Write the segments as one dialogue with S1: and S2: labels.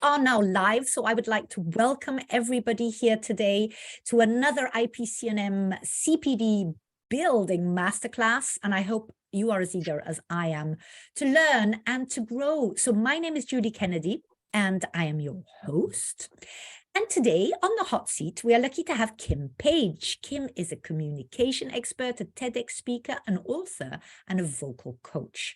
S1: are now live, so I would like to welcome everybody here today to another IAPC&M CPD Building Masterclass, and I hope you are as eager as I am to learn and to grow. So my name is Judy Kennedy, and I am your host. And today on the hot seat, we are lucky to have Kim Page. Kim is a communication expert, a TEDx speaker, an author, and a vocal coach.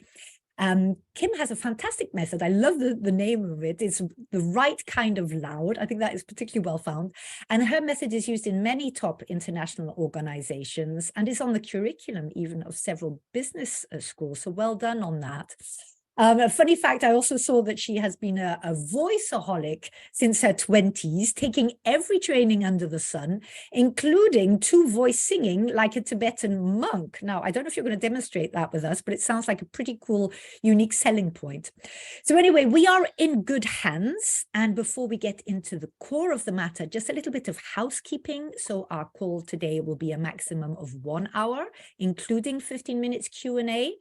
S1: Kim has a fantastic method. I love the name of it. It's the right kind of loud. I think that is particularly well found. And her method is used in many top international organizations and is on the curriculum even of several business schools. So well done on that. A funny fact, I also saw that she has been a voiceaholic since her 20s, taking every training under the sun, including voice singing like a Tibetan monk. Now, I don't know if you're going to demonstrate that with us, but it sounds like a pretty cool, unique selling point. So anyway, we are in good hands. And before we get into the core of the matter, just a little bit of housekeeping. So our call today will be a maximum of 1 hour, including 15 minutes Q&A.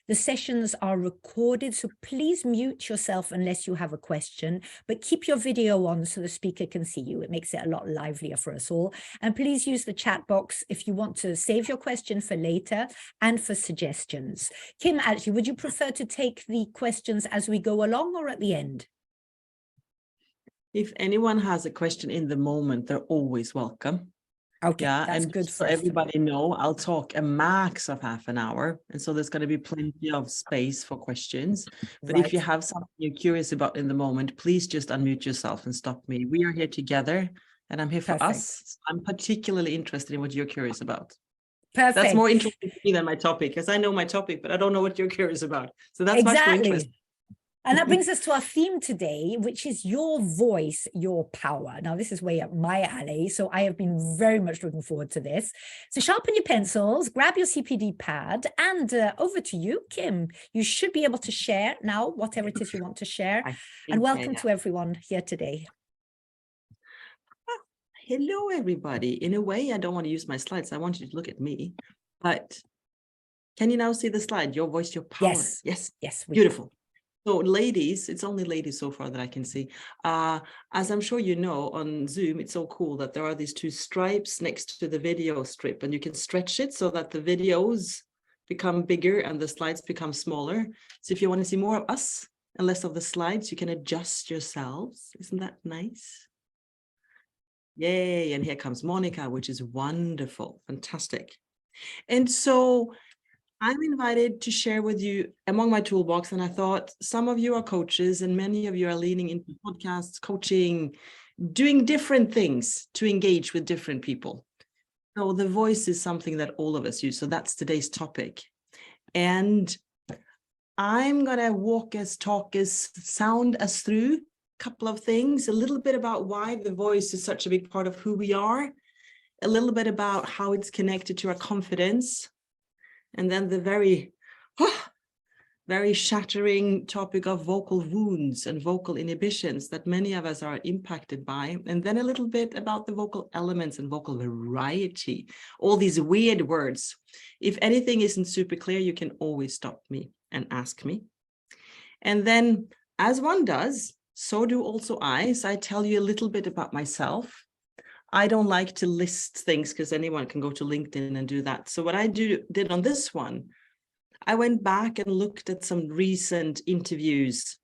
S1: The sessions are recorded, so please mute yourself unless you have a question, but keep your video on so the speaker can see you. It makes it a lot livelier for us all. And please use the chat box if you want to save your question for later and for suggestions. Kim, actually, would you prefer to take the questions as we go along or at the end?
S2: If anyone has a question in the moment, they're always welcome.
S1: Okay,
S2: yeah,
S1: that's
S2: and
S1: good
S2: so everybody know, I'll talk a max of half an hour. And so there's going to be plenty of space for questions. But if you have something you're curious about in the moment, please just unmute yourself and stop me. We are here together and I'm here for us. I'm particularly interested in what you're curious about.
S1: Perfect.
S2: That's more interesting to me than my topic, because I know my topic, but I don't know what you're curious about. So that's much more interesting.
S1: And that brings us to our theme today, which is your voice, your power. Now, this is way up my alley, so I have been very much looking forward to this. So sharpen your pencils, grab your CPD pad, and over to you, Kim. You should be able to share now, whatever it is you want to share. And welcome to everyone here today.
S2: Hello, everybody. In a way, I don't want to use my slides. I want you to look at me. But can you now see the slide? Your voice, your power.
S1: Yes. Yes.
S2: Beautiful. So ladies, it's only ladies so far that I can see. As I'm sure you know, on Zoom, it's so cool that there are these two stripes next to the video strip, and you can stretch it so that the videos become bigger and the slides become smaller. So if you want to see more of us and less of the slides, you can adjust yourselves. Isn't that nice? Yay, and here comes Monica, which is wonderful, fantastic. And so I'm invited to share with you among my toolbox, and I thought some of you are coaches and many of you are leaning into podcasts, coaching, doing different things to engage with different people. So the voice is something that all of us use. So that's today's topic. And I'm going to walk us, talk us, sound us through a couple of things, a little bit about why the voice is such a big part of who we are, a little bit about how it's connected to our confidence, and then the very shattering topic of vocal wounds and vocal inhibitions that many of us are impacted by. And then a little bit about the vocal elements and vocal variety, all these weird words. If anything isn't super clear, you can always stop me and ask me. And then, as one does, so do also I. So I tell you a little bit about myself. I don't like to list things because anyone can go to LinkedIn and do that. So what I did on this one, I went back and looked at some recent interviews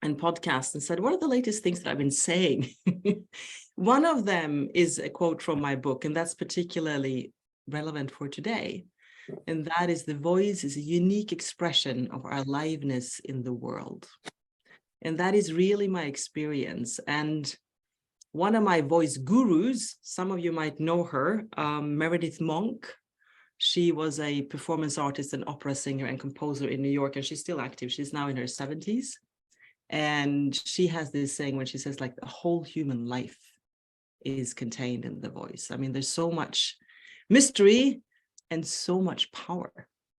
S2: and podcasts and said, what are the latest things that I've been saying? One of them is a quote from my book, and that's particularly relevant for today. And that is, the voice is a unique expression of our aliveness in the world. And that is really my experience. And one of my voice gurus, some of you might know her, Meredith Monk. She was a performance artist and opera singer and composer in New York, and she's still active. She's now in her 70s. And she has this saying when she says, like, the whole human life is contained in the voice. I mean, there's so much mystery and so much power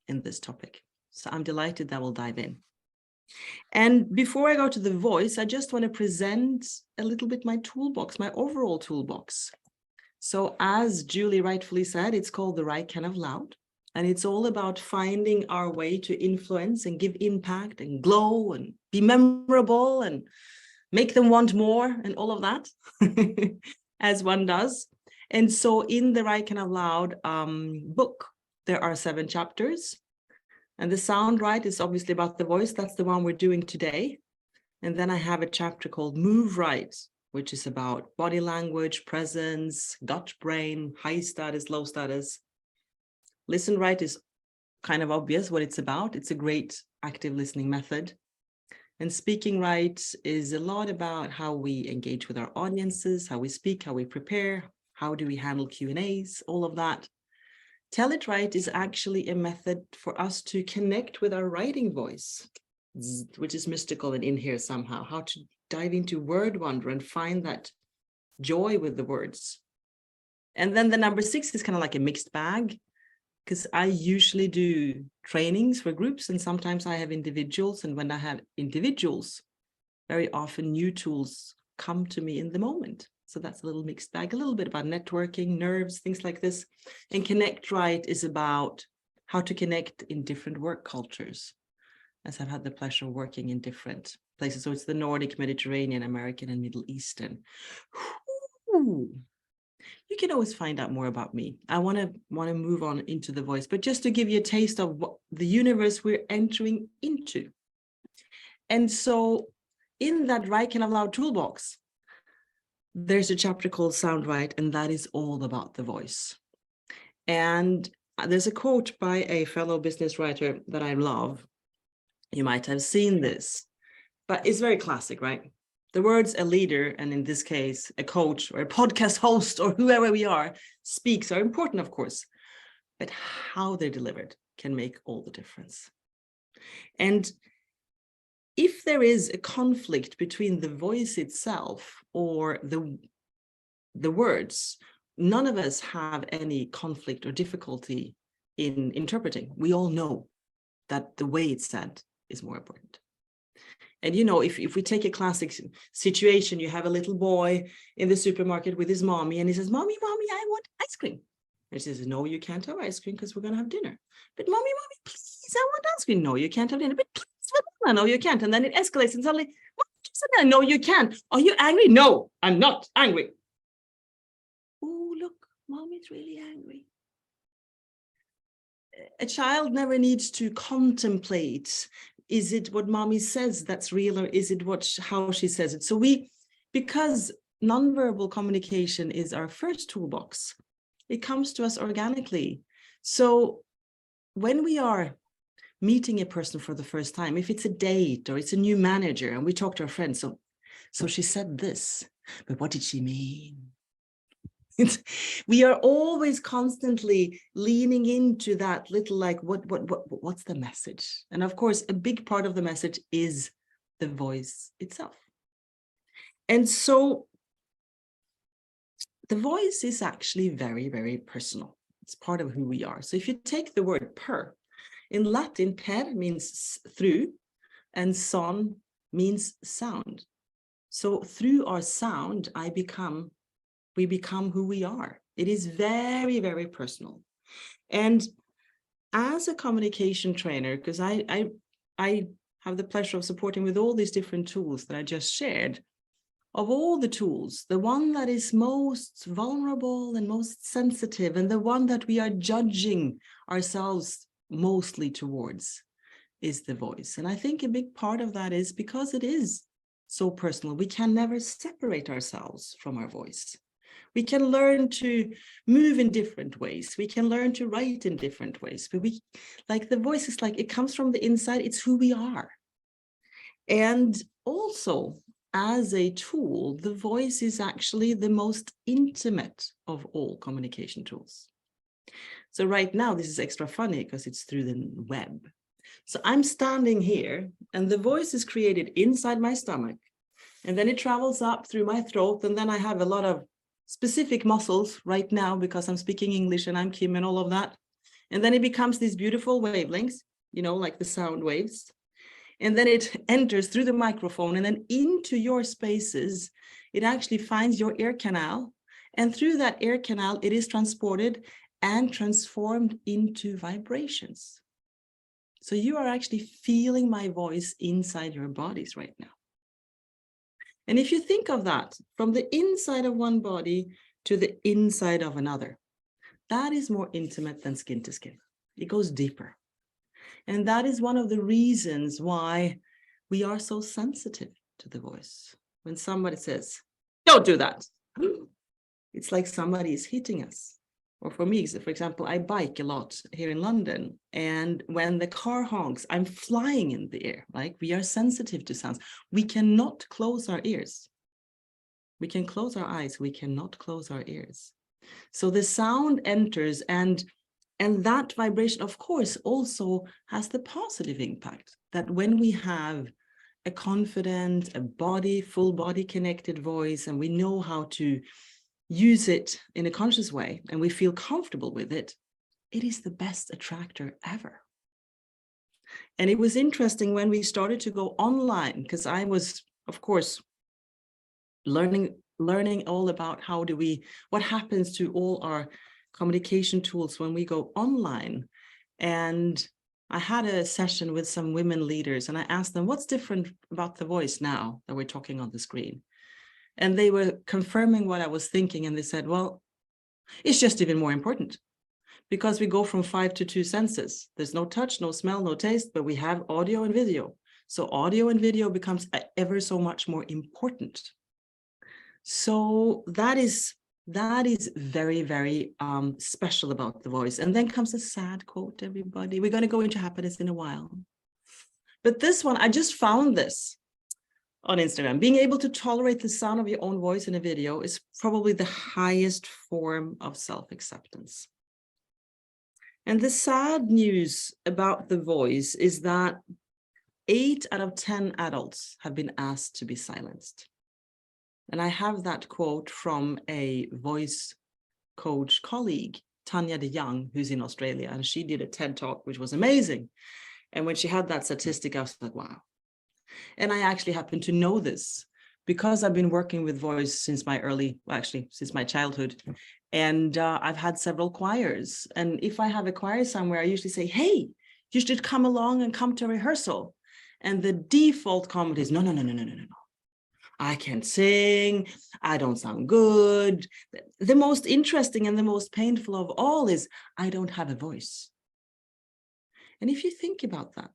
S2: in this topic. So I'm delighted that we'll dive in. And before I go to the voice, I just want to present a little bit my toolbox, my overall toolbox. So as Julie rightfully said, it's called The Right Kind of Loud. And it's all about finding our way to influence and give impact and glow and be memorable and make them want more and all of that, as one does. And so in the Write Kind of Loud book, there are 7 chapters. And the Sound Right is obviously about the voice. That's the one we're doing today. And then I have a chapter called Move Right, which is about body language, presence, gut brain, high status, low status. Listen Right is kind of obvious what it's about. It's a great active listening method. And Speaking Right is a lot about how we engage with our audiences, how we speak, how we prepare, how do we handle Q&As, all of that. Tell It Right is actually a method for us to connect with our writing voice, which is mystical and in here somehow, how to dive into word wonder and find that joy with the words. And then the number 6 is kind of like a mixed bag, because I usually do trainings for groups, and sometimes I have individuals. And when I have individuals, very often new tools come to me in the moment. So that's a little mixed bag, a little bit about networking, nerves, things like this. And Connect Right is about how to connect in different work cultures, as I've had the pleasure of working in different places. So it's the Nordic, Mediterranean, American, and Middle Eastern. Ooh. You can always find out more about me. I want to move on into the voice, but just to give you a taste of what the universe we're entering into. And so in that Write Kind of Loud toolbox, there's a chapter called Sound Right, and that is all about the voice. And there's a quote by a fellow business writer that I love. You might have seen this, but it's very classic, right? The words a leader, and in this case, a coach or a podcast host or whoever we are, speaks are important, of course, but how they're delivered can make all the difference. And if there is a conflict between the voice itself or the words, none of us have any conflict or difficulty in interpreting. We all know that the way it's said is more important. And you know, if we take a classic situation, you have a little boy in the supermarket with his mommy, and he says, "Mommy, I want ice cream." And she says, "No, you can't have ice cream because we're going to have dinner." "But mommy, please, I want ice cream." "No, you can't have dinner." "But please, banana." "No, you can't." And then it escalates and suddenly, "No, you can't." "Are you angry?" "No, I'm not angry." "Oh, look, mommy's really angry." A child never needs to contemplate, is it what mommy says that's real, or is it how she says it? So because nonverbal communication is our first toolbox, it comes to us organically. So when we are meeting a person for the first time, if it's a date or it's a new manager, and we talk to our friends, so she said this, but what did she mean? We are always constantly leaning into that little, like, what's the message? And of course, a big part of the message is the voice itself. And so the voice is actually very, very personal. It's part of who we are. So if you take the word per, in Latin, per means through, and son means sound. So through our sound, we become who we are. It is very, very personal. And as a communication trainer, because I have the pleasure of supporting with all these different tools that I just shared, of all the tools, the one that is most vulnerable and most sensitive, and the one that we are judging ourselves mostly towards, is the voice. And I think a big part of that is because it is so personal. We can never separate ourselves from our voice. We can learn to move in different ways. We can learn to write in different ways. But the voice is like, it comes from the inside. It's who we are. And also, as a tool, the voice is actually the most intimate of all communication tools. So right now, this is extra funny because it's through the web. So I'm standing here, and the voice is created inside my stomach, and then it travels up through my throat, and then I have a lot of specific muscles right now because I'm speaking English and I'm Kim and all of that. And then it becomes these beautiful wavelengths, like the sound waves. And then it enters through the microphone and then into your spaces. It actually finds your ear canal. And through that ear canal, it is transported and transformed into vibrations. So you are actually feeling my voice inside your bodies right now. And if you think of that from the inside of one body to the inside of another, that is more intimate than skin to skin. It goes deeper. And that is one of the reasons why we are so sensitive to the voice. When somebody says, don't do that, it's like somebody is hitting us. Or for me, for example, I bike a lot here in London. And when the car honks, I'm flying in the air, right? We are sensitive to sounds. We cannot close our ears. We can close our eyes. We cannot close our ears. So the sound enters, and that vibration, of course, also has the positive impact that when we have a confident, full body connected voice, and we know how to use it in a conscious way, and we feel comfortable with it, it is the best attractor ever. And it was interesting when we started to go online, because I was, of course, learning all about what happens to all our communication tools when we go online. And I had a session with some women leaders, and I asked them, what's different about the voice now that we're talking on the screen? And they were confirming what I was thinking. And they said, well, it's just even more important because we go from 5 to 2 senses. There's no touch, no smell, no taste, but we have audio and video. So audio and video becomes ever so much more important. So that is very, very special about the voice. And then comes a sad quote, everybody. We're going to go into happiness in a while. But this one, I just found this on Instagram. Being able to tolerate the sound of your own voice in a video is probably the highest form of self-acceptance. And the sad news about the voice is that 8 out of 10 adults have been asked to be silenced. And I have that quote from a voice coach colleague, Tanya de Young, who's in Australia, and she did a TED talk, which was amazing. And when she had that statistic, I was like, wow. And I actually happen to know this because I've been working with voice since my childhood. And I've had several choirs. And if I have a choir somewhere, I usually say, hey, you should come along and come to rehearsal. And the default comment is, no. I can't sing. I don't sound good. The most interesting and the most painful of all is I don't have a voice. And if you think about that,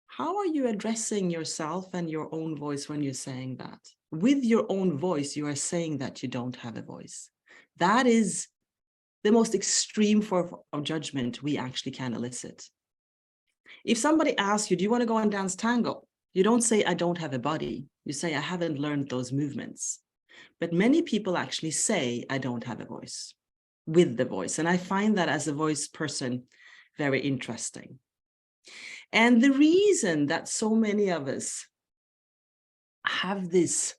S2: how are you addressing yourself and your own voice when you're saying that? With your own voice, you are saying that you don't have a voice. That is the most extreme form of judgment we actually can elicit. If somebody asks you, do you want to go and dance tango? You don't say, I don't have a body. You say, I haven't learned those movements. But many people actually say, I don't have a voice with the voice. And I find that as a voice person, very interesting. And the reason that so many of us have this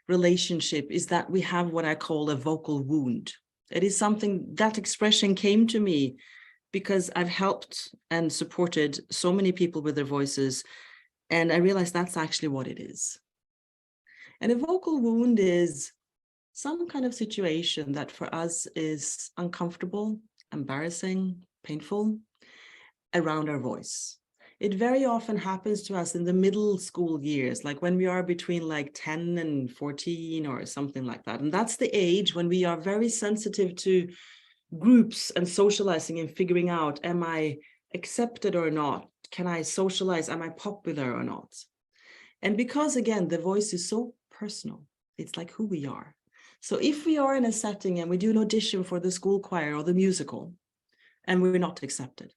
S2: relationship is that we have what I call a vocal wound. It is something, that expression came to me because I've helped and supported so many people with their voices. And I realized that's actually what it is. And a vocal wound is some kind of situation that for us is uncomfortable, embarrassing, painful around our voice. It very often happens to us in the middle school years, like when we are between like 10 and 14 or something like that. And that's the age when we are very sensitive to groups and socializing and figuring out, am I accepted or not? Can I socialize? Am I popular or not? And because, again, the voice is so personal, it's like who we are. So if we are in a setting and we do an audition for the school choir or the musical, and we're not accepted,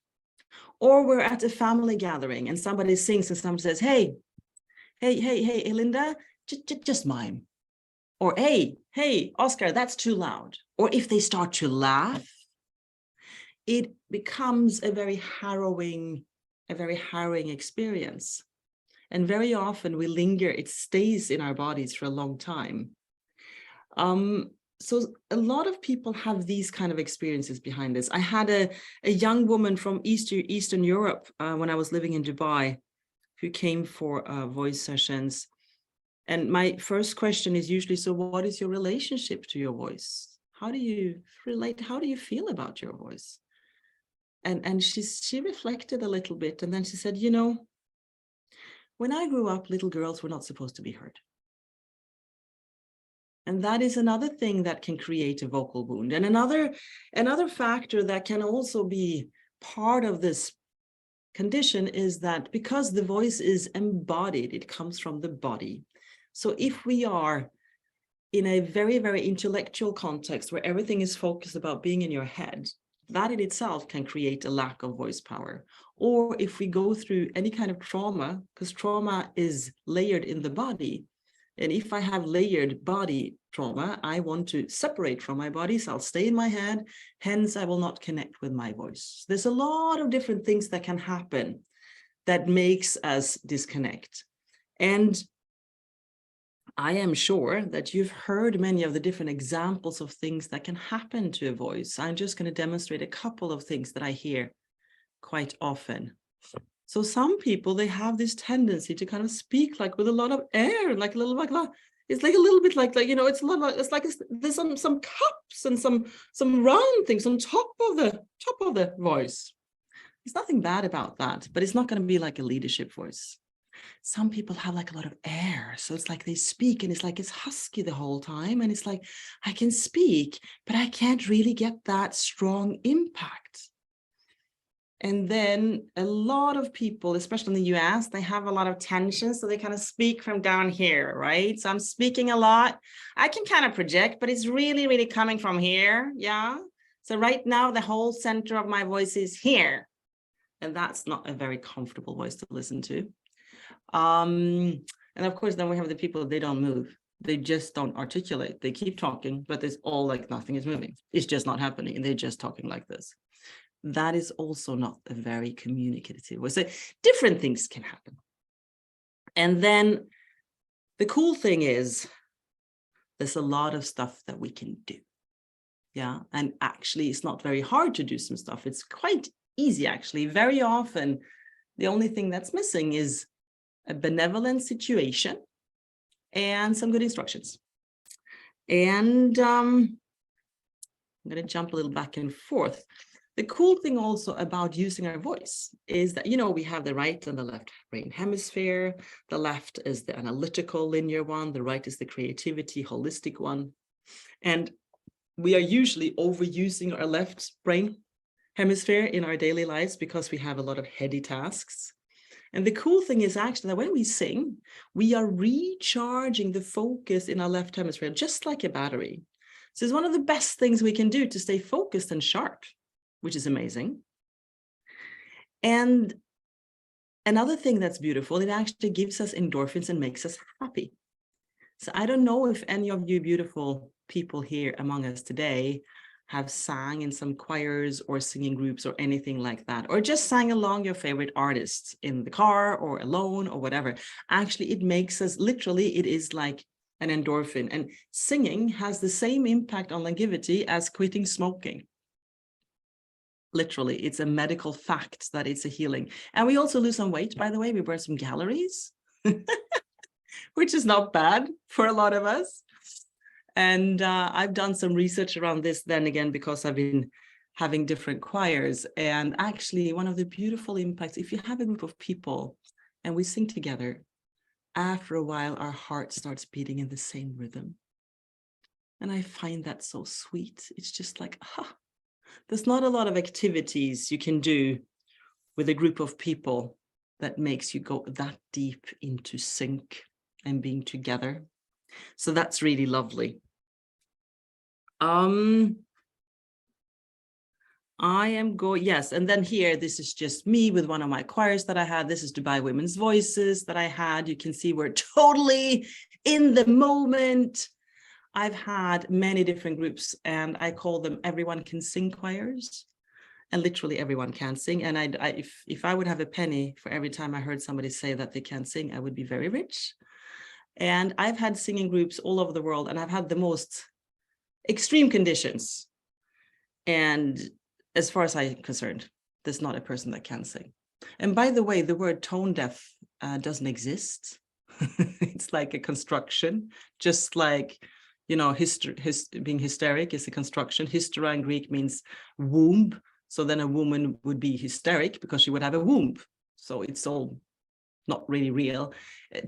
S2: or we're at a family gathering and somebody sings and somebody says, hey, Linda, just mime. Or, hey, Oscar, that's too loud. Or if they start to laugh, it becomes a very harrowing experience. And very often we linger, it stays in our bodies for a long time. So a lot of people have these kind of experiences behind this. I had a young woman from Eastern Europe when I was living in Dubai who came for voice sessions. And my first question is usually, so what is your relationship to your voice? How do you relate? How do you feel about your voice? And she reflected a little bit, and then she said, when I grew up, little girls were not supposed to be heard. And that is another thing that can create a vocal wound. And another factor that can also be part of this condition is that because the voice is embodied, it comes from the body. So if we are in a very, very intellectual context where everything is focused about being in your head, that in itself can create a lack of voice power. Or if we go through any kind of trauma, because trauma is layered in the body, and if I have layered body trauma, I want to separate from my body, so I'll stay in my head, hence I will not connect with my voice. There's a lot of different things that can happen that makes us disconnect. And I am sure that you've heard many of the different examples of things that can happen to a voice. I'm just going to demonstrate a couple of things that I hear quite often. So some people, they have this tendency to kind of speak like with a lot of air, like a little like that. It's like a little bit like you know, it's a lot like there's some cups and some round things on top of the voice. There's nothing bad about that, but it's not going to be like a leadership voice. Some people have like a lot of air, so it's like they speak and it's like it's husky the whole time, and it's like I can speak, but I can't really get that strong impact. And then a lot of people, especially in the US, they have a lot of tension. So they kind of speak from down here, right? So I'm speaking a lot. I can kind of project, but it's really, really coming from here. Yeah. So right now, the whole center of my voice is here. And that's not a very comfortable voice to listen to. And of course, then we have the people, they don't move. They just don't articulate. They keep talking, but it's all like nothing is moving. It's just not happening. And they're just talking like this. That is also not a very communicative way. So different things can happen. And then the cool thing is there's a lot of stuff that we can do. Yeah. And actually, it's not very hard to do some stuff. It's quite easy, actually. Very often, the only thing that's missing is a benevolent situation and some good instructions. And I'm going to jump a little back and forth. The cool thing also about using our voice is that, you know, we have the right and the left brain hemisphere. The left is the analytical, linear one. The right is the creativity, holistic one. And we are usually overusing our left brain hemisphere in our daily lives because we have a lot of heady tasks. And the cool thing is actually that when we sing, we are recharging the focus in our left hemisphere, just like a battery. So it's one of the best things we can do to stay focused and sharp, which is amazing. And another thing that's beautiful, it actually gives us endorphins and makes us happy. So I don't know if any of you beautiful people here among us today have sang in some choirs or singing groups or anything like that, or just sang along your favorite artists in the car or alone or whatever. Actually, it makes us, literally, it is like an endorphin. And singing has the same impact on longevity as quitting smoking. Literally, it's a medical fact that it's a healing. And we also lose some weight, by the way. We burn some calories, which is not bad for a lot of us. And I've done some research around this then again, because I've been having different choirs. And actually, one of the beautiful impacts, if you have a group of people and we sing together, after a while, our heart starts beating in the same rhythm. And I find that so sweet. It's just like, there's not a lot of activities you can do with a group of people that makes you go that deep into sync and being together. So that's really lovely. I am going, yes. And then here, this is just me with one of my choirs that I had. This is Dubai Women's Voices that I had. You can see we're totally in the moment. I've had many different groups and I call them everyone can sing choirs, and literally everyone can sing. And if I would have a penny for every time I heard somebody say that they can't sing, I would be very rich. And I've had singing groups all over the world, and I've had the most extreme conditions. And as far as I'm concerned, there's not a person that can sing. And by the way, the word tone deaf doesn't exist. It's like a construction, just like, you know, being hysteric is a construction. Hystera in Greek means womb. So then a woman would be hysteric because she would have a womb. So it's all not really real.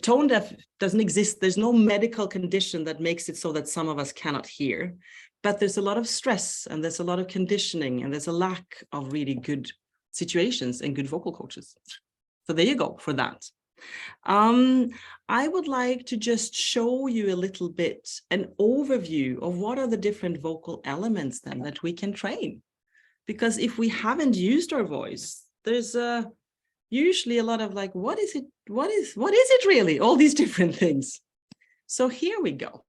S2: Tone deaf doesn't exist. There's no medical condition that makes it so that some of us cannot hear, but there's a lot of stress and there's a lot of conditioning and there's a lack of really good situations and good vocal coaches. So there you go for that. I would like to just show you a little bit an overview of what are the different vocal elements then that we can train. Because if we haven't used our voice, there's usually a lot of like, what is it? What is it really? All these different things. So here we go.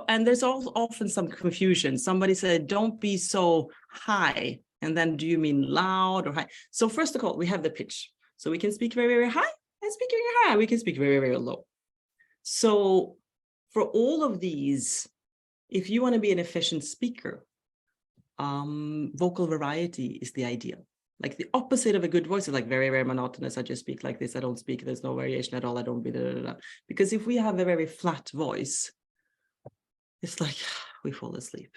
S2: And there's also often some confusion. Somebody said, don't be so high. And then do you mean loud or high? So first of all, we have the pitch. So we can speak very, very high and speak very high. We can speak very, very low. So for all of these, if you want to be an efficient speaker, vocal variety is the ideal. Like the opposite of a good voice is like very, very monotonous. I just speak like this. I don't speak. There's no variation at all. I don't be da, da, da. Because if we have a very flat voice, it's like we fall asleep.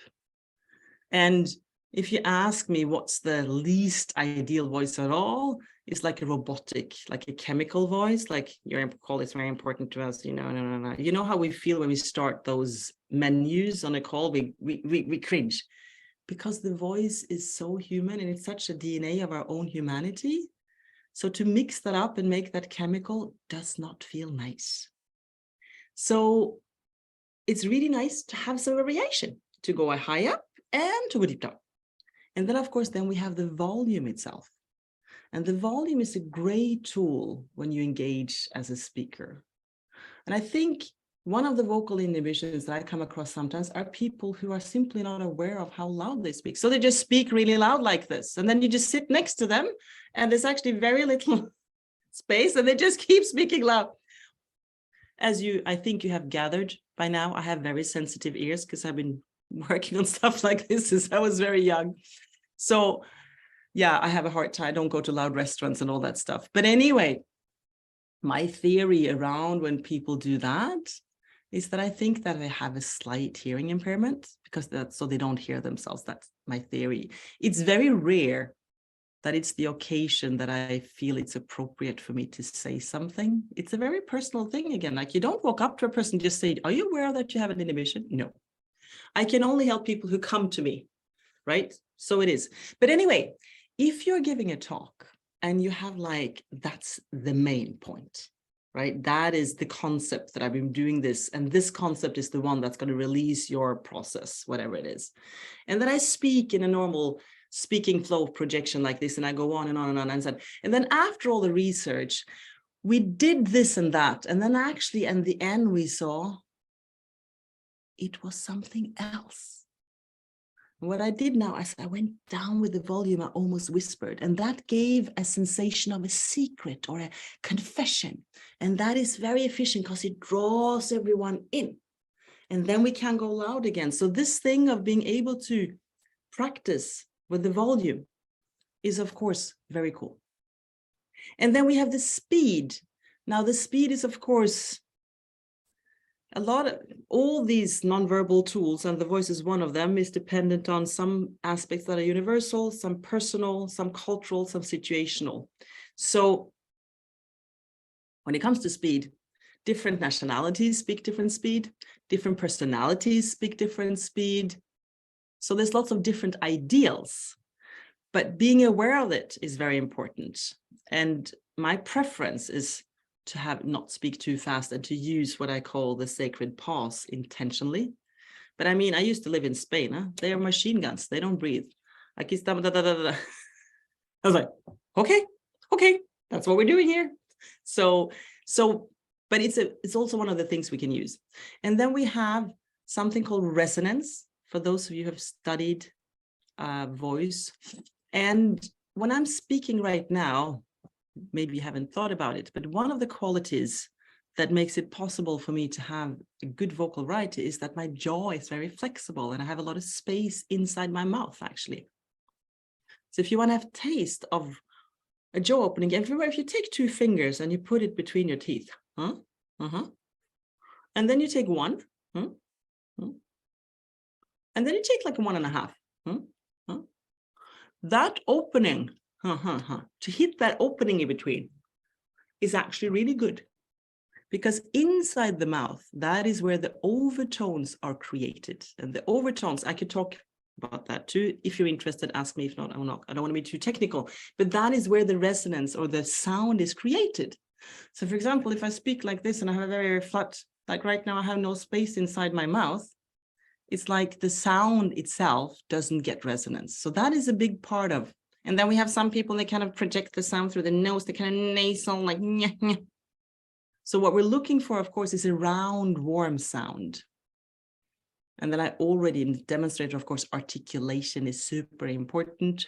S2: And if you ask me what's the least ideal voice at all, it's like a robotic, like a chemical voice, like your call is very important to us. You know how we feel when we start those menus on a call, we cringe because the voice is so human and it's such a DNA of our own humanity. So to mix that up and make that chemical does not feel nice. So it's really nice to have some variation, to go a high up and to go deep down. And then, of course, then we have the volume itself. And the volume is a great tool when you engage as a speaker. And I think one of the vocal inhibitions that I come across sometimes are people who are simply not aware of how loud they speak. So they just speak really loud like this. And then you just sit next to them and there's actually very little space and they just keep speaking loud. As I think you have gathered by now, I have very sensitive ears because I've been working on stuff like this since I was very young. So yeah, I have a hard time. I don't go to loud restaurants and all that stuff. But anyway, my theory around when people do that is that I think that they have a slight hearing impairment because so they don't hear themselves. That's my theory. It's very rare that it's the occasion that I feel it's appropriate for me to say something. It's a very personal thing again. Like you don't walk up to a person and just say, are you aware that you have an inhibition? No. I can only help people who come to me, right? So it is. But anyway, if you're giving a talk and you have like, that's the main point, right? That is the concept that I've been doing this. And this concept is the one that's going to release your process, whatever it is. And then I speak in a normal speaking flow projection like this, and I go on and on and on and so on. And then after all the research, we did this and that. And then actually, in the end, we saw it was something else. What I did now is I went down with the volume, I almost whispered, and that gave a sensation of a secret or a confession. And that is very efficient because it draws everyone in. And then we can go loud again. So this thing of being able to practice with the volume is, of course, very cool. And then we have the speed. Now, the speed is, of course, a lot of all these nonverbal tools, and the voice is one of them, is dependent on some aspects that are universal, some personal, some cultural, some situational. So when it comes to speed, different nationalities speak different speed, different personalities speak different speed. So there's lots of different ideals, but being aware of it is very important. And my preference is to have not speak too fast and to use what I call the sacred pause intentionally. But I mean, I used to live in Spain. Huh? They are machine guns. They don't breathe. Like it's da, da, da, da, da. I was like, okay, that's what we're doing here. So, but it's also one of the things we can use. And then we have something called resonance for those of you who have studied voice. And when I'm speaking right now, maybe you haven't thought about it, but one of the qualities that makes it possible for me to have a good vocal variety is that my jaw is very flexible and I have a lot of space inside my mouth, actually. So if you want to have taste of a jaw opening, everywhere, if you take 2 fingers and you put it between your teeth, and then you take 1, and then you take like 1.5, that opening, to hit that opening in between, is actually really good. Because inside the mouth, that is where the overtones are created. And the overtones, I could talk about that too. If you're interested, ask me. If not, I'm not. I don't want to be too technical. But that is where the resonance or the sound is created. So for example, if I speak like this and I have a very flat, like right now I have no space inside my mouth, it's like the sound itself doesn't get resonance. So that is a big part of. And then we have some people, they kind of project the sound through the nose, they kind of nasal, like nyeh, nyeh. So what we're looking for, of course, is a round, warm sound. And then I already demonstrated, of course, articulation is super important.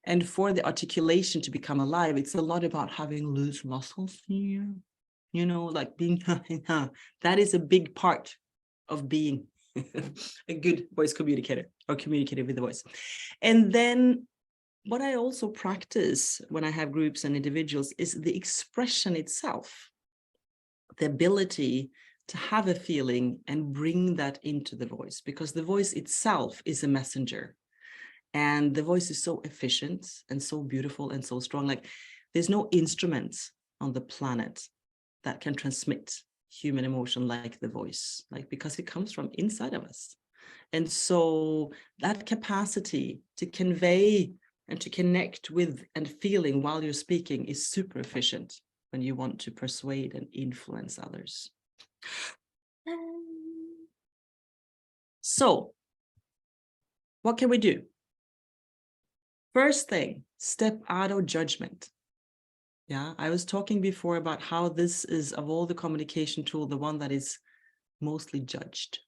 S2: And for the articulation to become alive, it's a lot about having loose muscles here, you know, like being, that is a big part of being a good voice communicator or communicating with the voice. And then what I also practice when I have groups and individuals is the expression itself. The ability to have a feeling and bring that into the voice, because the voice itself is a messenger. And the voice is so efficient and so beautiful and so strong. Like there's no instruments on the planet that can transmit human emotion like the voice, like because it comes from inside of us. And so that capacity to convey and to connect with and feeling while you're speaking is super efficient when you want to persuade and influence others. So, what can we do? First thing, step out of judgment. Yeah, I was talking before about how this is, of all the communication tool, the one that is mostly judged.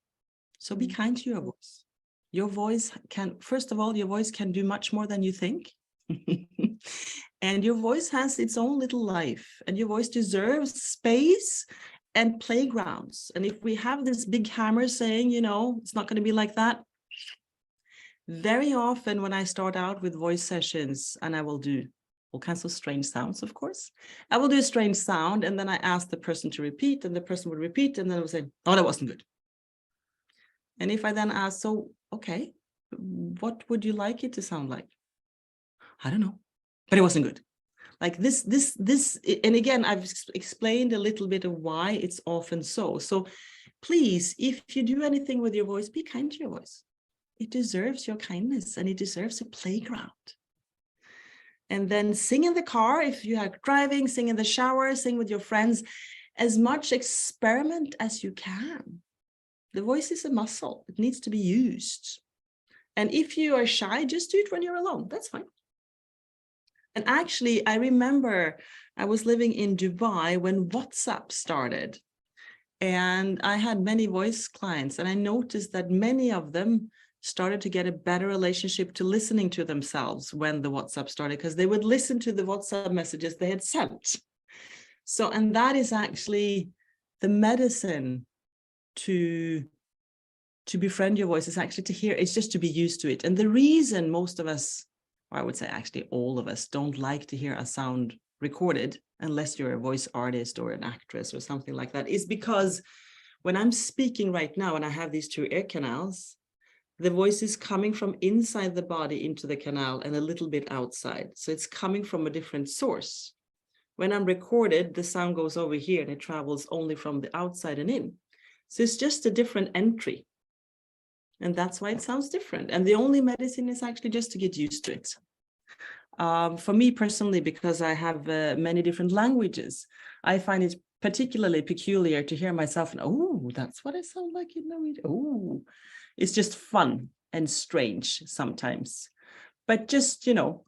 S2: So be kind to your voice. Your voice can, first of all, your voice can do much more than you think. And your voice has its own little life, and your voice deserves space and playgrounds. And if we have this big hammer saying, you know, it's not going to be like that. Very often when I start out with voice sessions, and I will do all kinds of strange sounds, of course, I will do a strange sound, and then I ask the person to repeat, and the person would repeat, and then I would say, oh, that wasn't good. And if I then ask, so, okay, what would you like it to sound like? I don't know, but it wasn't good. Like this, and again, I've explained a little bit of why it's often so. So please, if you do anything with your voice, be kind to your voice. It deserves your kindness, and it deserves a playground. And then sing in the car, if you are driving, sing in the shower, sing with your friends, as much experiment as you can. The voice is a muscle. It needs to be used. And if you are shy, just do it when you're alone. That's fine. And actually, I remember I was living in Dubai when WhatsApp started. And I had many voice clients, and I noticed that many of them started to get a better relationship to listening to themselves when the WhatsApp started, because they would listen to the WhatsApp messages they had sent. So, and that is actually the medicine to befriend your voice, is actually to hear, it's just to be used to it. And the reason most of us, or I would say actually all of us, don't like to hear a sound recorded, unless you're a voice artist or an actress or something like that, is because when I'm speaking right now and I have these two ear canals, the voice is coming from inside the body into the canal and a little bit outside. So it's coming from a different source. When I'm recorded, the sound goes over here and it travels only from the outside and in. So it's just a different entry. And that's why it sounds different. And the only medicine is actually just to get used to it. For me personally, because I have many different languages, I find it particularly peculiar to hear myself and, oh, that's what I sound like in Norwegian. Oh, it's just fun and strange sometimes. But just, you know,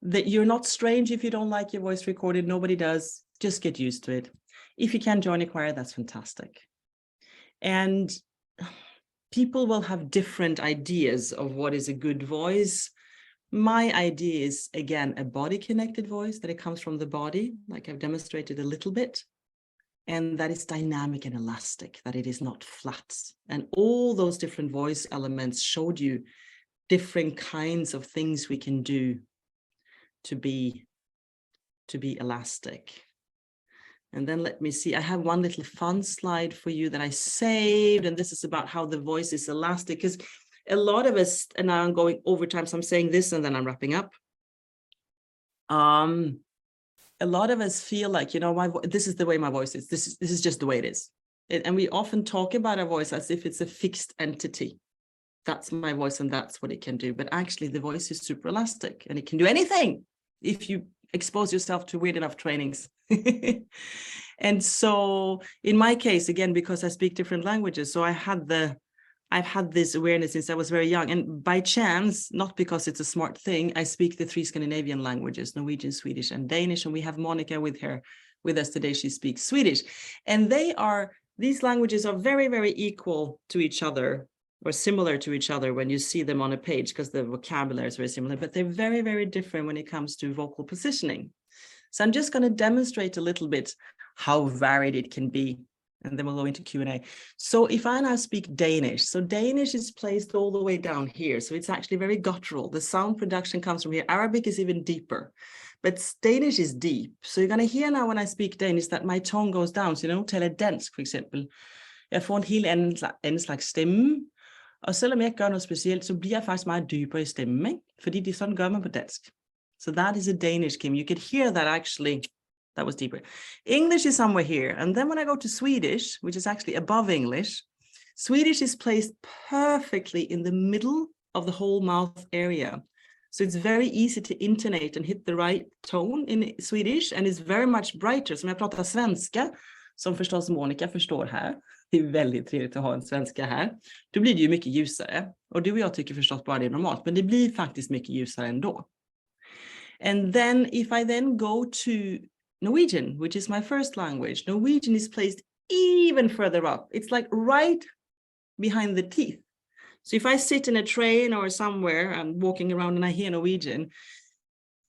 S2: that you're not strange if you don't like your voice recorded. Nobody does. Just get used to it. If you can join a choir, that's fantastic. And people will have different ideas of what is a good voice. My idea is, again, a body-connected voice, that it comes from the body, like I've demonstrated a little bit, and that it's dynamic and elastic, that it is not flat. And all those different voice elements showed you different kinds of things we can do to be elastic. And then let me see, I have one little fun slide for you that I saved, and this is about how the voice is elastic, because a lot of us, and now I'm going over time, so I'm saying this and then I'm wrapping up. A a lot of us feel like, this is the way my voice is. This is just the way it is. And we often talk about our voice as if it's a fixed entity. That's my voice and that's what it can do. But actually the voice is super elastic and it can do anything if you expose yourself to weird enough trainings. And so in my case, again, because I speak different languages, so I've had this awareness since I was very young. And by chance, not because it's a smart thing, I speak the 3 Scandinavian languages, Norwegian, Swedish, and Danish. And we have Monica with us today. She speaks Swedish. And these languages are very, very equal to each other, or similar to each other when you see them on a page, because the vocabulary is very similar, but they're very, very different when it comes to vocal positioning. So I'm just going to demonstrate a little bit how varied it can be, and then we'll go into Q&A. So if I now speak Danish, so Danish is placed all the way down here. So it's actually very guttural. The sound production comes from here. Arabic is even deeper, but Danish is deep. So you're going to hear now when I speak Danish that my tone goes down. Så taler dansk, for eksempel. Jeg får en helt anden slags stemme. Og selvom jeg ikke gør noget specielt, så bliver jeg faktisk meget dybere i stemmen, ikke? Fordi sådan gør man på dansk. So that is a Danish, Kim. You could hear that actually, that was deeper. English is somewhere here. And then when I go to Swedish, which is actually above English, Swedish is placed perfectly in the middle of the whole mouth area. So it's very easy to intonate and hit the right tone in Swedish, and it's very much brighter. Som jag pratar svenska, som förstås Monica förstår här. Det är väldigt trevligt att ha en svenska här. Då blir det ju mycket ljusare. Och du och jag tycker förstås bara det är normalt, men det blir faktiskt mycket ljusare ändå. And then if I then go to Norwegian, which is my first language, Norwegian is placed even further up. It's like right behind the teeth. So if I sit in a train or somewhere, I'm walking around and I hear Norwegian,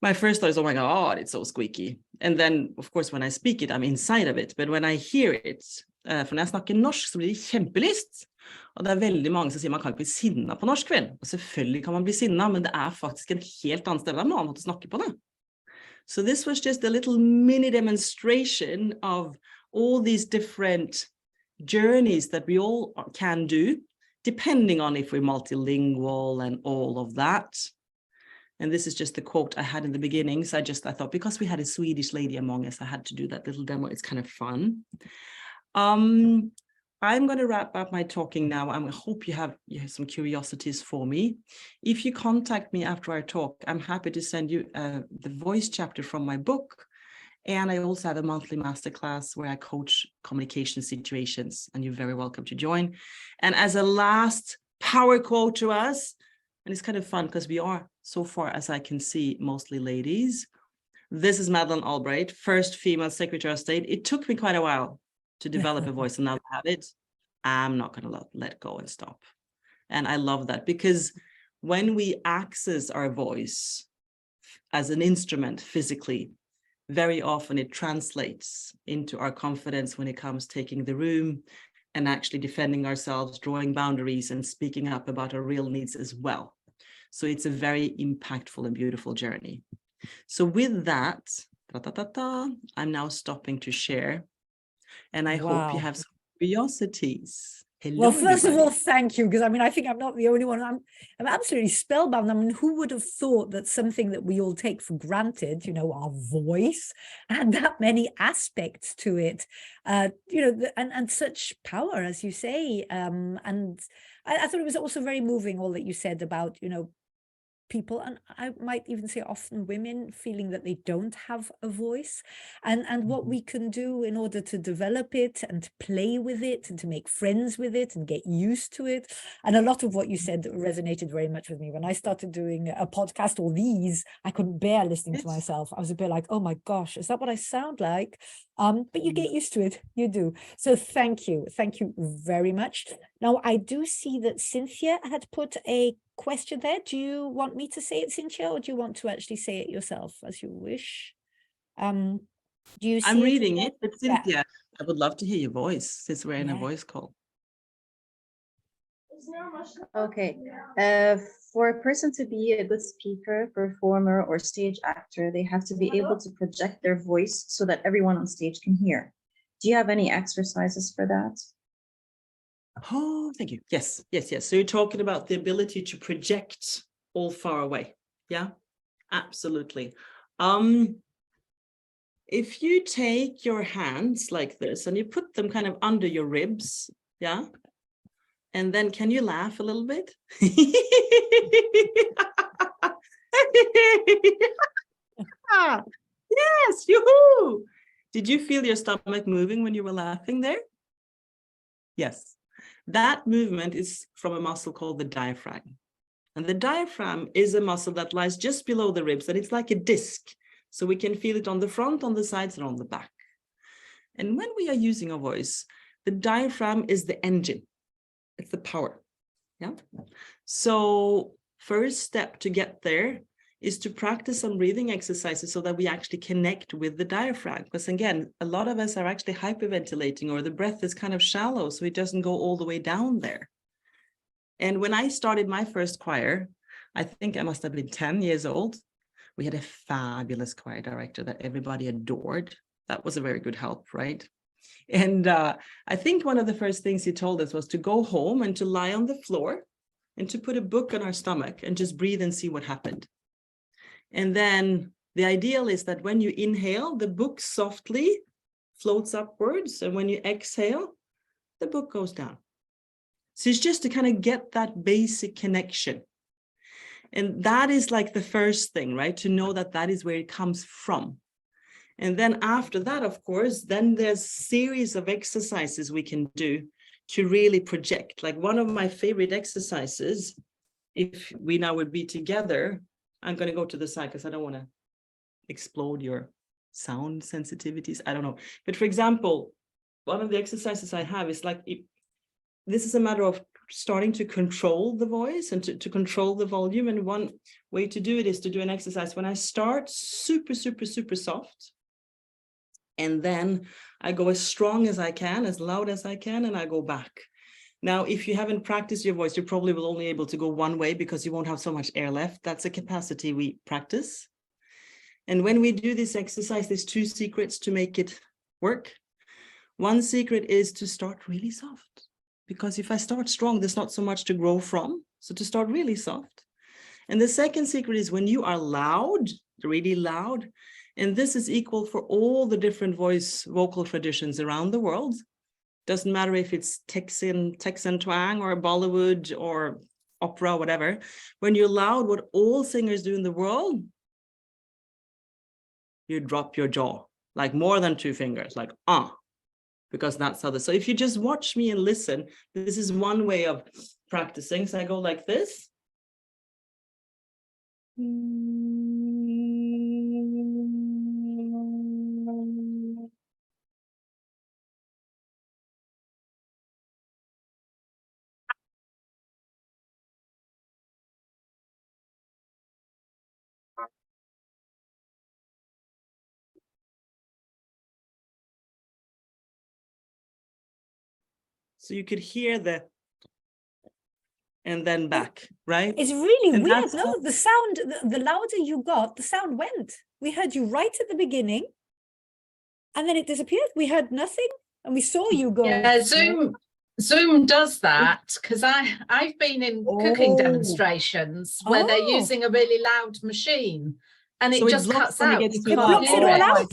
S2: my first thought is, oh my God, it's so squeaky. And then, of course, when I speak it, I'm inside of it. But when I hear it, for når jeg snakker norsk, så blir det kjempelyst. Og det er veldig mange som sier man kan ikke bli sinna på norsk, vel? Og selvfølgelig kan man bli sinna, men det er faktisk en helt annen sted. Det er en annen måte å snakke på det. So this was just a little mini demonstration of all these different journeys that we all can do, depending on if we're multilingual and all of that. And this is just the quote I had in the beginning. So I thought, because we had a Swedish lady among us, I had to do that little demo. It's kind of fun. I'm going to wrap up my talking now. I hope you have some curiosities for me. If you contact me after our talk, I'm happy to send you the voice chapter from my book. And I also have a monthly masterclass where I coach communication situations, and you're very welcome to join. And as a last power quote to us, and it's kind of fun because we are, so far as I can see, mostly ladies. This is Madeleine Albright, first female Secretary of State. It took me quite a while to develop a voice, and now I have it. I'm not going to let go and stop. And I love that, because when we access our voice as an instrument physically, very often it translates into our confidence when it comes taking the room and actually defending ourselves, drawing boundaries, and speaking up about our real needs as well. So it's a very impactful and beautiful journey. So with that, I'm now stopping to share. And I hope you have some curiosities. Hello,
S1: well, first
S2: everybody.
S1: of all, thank you, because I think I'm not the only one. I'm absolutely spellbound. I mean, who would have thought that something that we all take for granted, our voice, had that many aspects to it, and such power, as you say. And I thought it was also very moving, all that you said about, people, and I might even say often women, feeling that they don't have a voice, and what we can do in order to develop it and to play with it and to make friends with it and get used to it. And a lot of what you said resonated very much with me. When I started doing a podcast, or these, I couldn't bear listening to myself. I was a bit like, oh my gosh, is that what I sound like? But you get used to it, you do. So thank you very much. Now, I do see that Cynthia had put a question there. Do you want me to say it, Cynthia, or do you want to actually say it yourself, as you wish? Do you see
S2: I'm reading it, but Cynthia,
S1: yeah.
S2: I would love to hear your voice, since we're in a voice call.
S3: Okay. For a person to be a good speaker, performer, or stage actor, they have to be able to project their voice so that everyone on stage can hear. Do you have any exercises for that?
S2: Oh, thank you. Yes. So you're talking about the ability to project all far away. Yeah, absolutely. if you take your hands like this and you put them kind of under your ribs, yeah? And then can you laugh a little bit? Yes, yoo-hoo! Did you feel your stomach moving when you were laughing there? Yes. That movement is from a muscle called the diaphragm. And the diaphragm is a muscle that lies just below the ribs, and it's like a disc. So we can feel it on the front, on the sides, and on the back. And when we are using our voice, the diaphragm is the engine. It's the power. Yeah. So first step to get there is to practice some breathing exercises so that we actually connect with the diaphragm. Because again, a lot of us are actually hyperventilating, or the breath is kind of shallow, so it doesn't go all the way down there. And when I started my first choir, I think I must have been 10 years old. We had a fabulous choir director that everybody adored. That was a very good help, right? And I think one of the first things he told us was to go home and to lie on the floor and to put a book on our stomach and just breathe and see what happened. And then the ideal is that when you inhale, the book softly floats upwards. And when you exhale, the book goes down. So it's just to kind of get that basic connection. And that is like the first thing, right? To know that that is where it comes from. And then after that, of course, then there's a series of exercises we can do to really project. Like one of my favorite exercises, if we now would be together, I'm going to go to the side because I don't want to explode your sound sensitivities. I don't know. But for example, one of the exercises I have is like, this is a matter of starting to control the voice and to control the volume. And one way to do it is to do an exercise when I start super, super, super soft. And then I go as strong as I can, as loud as I can, and I go back. Now, if you haven't practiced your voice, you probably will only able to go one way because you won't have so much air left. That's a capacity we practice. And when we do this exercise, there's two secrets to make it work. One secret is to start really soft, because if I start strong, there's not so much to grow from. So to start really soft. And the second secret is when you are loud, really loud, and this is equal for all the different vocal traditions around the world. Doesn't matter if it's Texan twang or Bollywood or opera, whatever. When you're loud, what all singers do in the world, you drop your jaw, like more than two fingers, like because that's how so if you just watch me and listen, this is one way of practicing. So I go like this. So you could hear the, and then back, right?
S1: It's really
S2: and
S1: weird, no? The sound, the louder you got, the sound went. We heard you right at the beginning, and then it disappeared. We heard nothing, and we saw you go.
S4: Yeah, Zoom does that, because I've been in cooking demonstrations where they're using a really loud machine, and
S2: so
S4: it just cuts out.
S2: It
S1: blocks it all out.